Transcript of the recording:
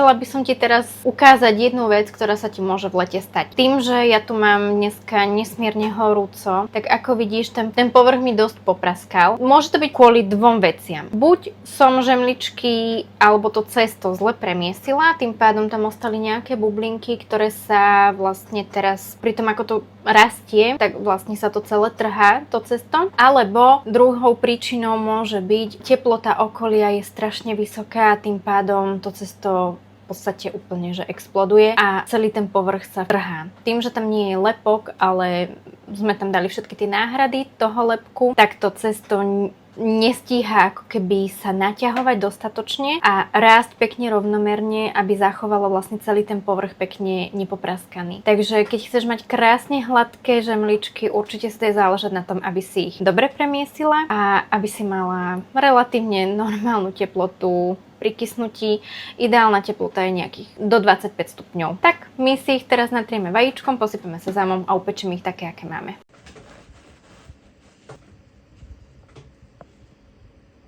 Chcela by som ti teraz ukázať jednu vec, ktorá sa ti môže v lete stať. Tým, že ja tu mám dneska nesmierne horúco, tak ako vidíš, ten povrch mi dosť popraskal. Môže to byť kvôli dvom veciam. Buď som žemličky alebo to cesto zle premiesila, tým pádom tam ostali nejaké bublinky, ktoré sa vlastne teraz, pri tom ako to rastie, tak vlastne sa to celé trhá, to cesto. Alebo druhou príčinou môže byť teplota okolia je strašne vysoká a tým pádom to cesto v podstate úplne, že exploduje a celý ten povrch sa trhá. Tým, že tam nie je lepok, ale sme tam dali všetky tie náhrady toho lepku, tak to cesto nestíha ako keby sa naťahovať dostatočne a rásť pekne rovnomerne, aby zachovalo vlastne celý ten povrch pekne nepopraskaný. Takže keď chceš mať krásne hladké žemličky, určite si záležať na tom, aby si ich dobre premiesila a aby si mala relatívne normálnu teplotu pri kysnutí. Ideálna teplota je nejakých do 25 stupňov. Tak, my si ich teraz natrieme vajíčkom, posypeme sezamom a upečíme ich také, aké máme.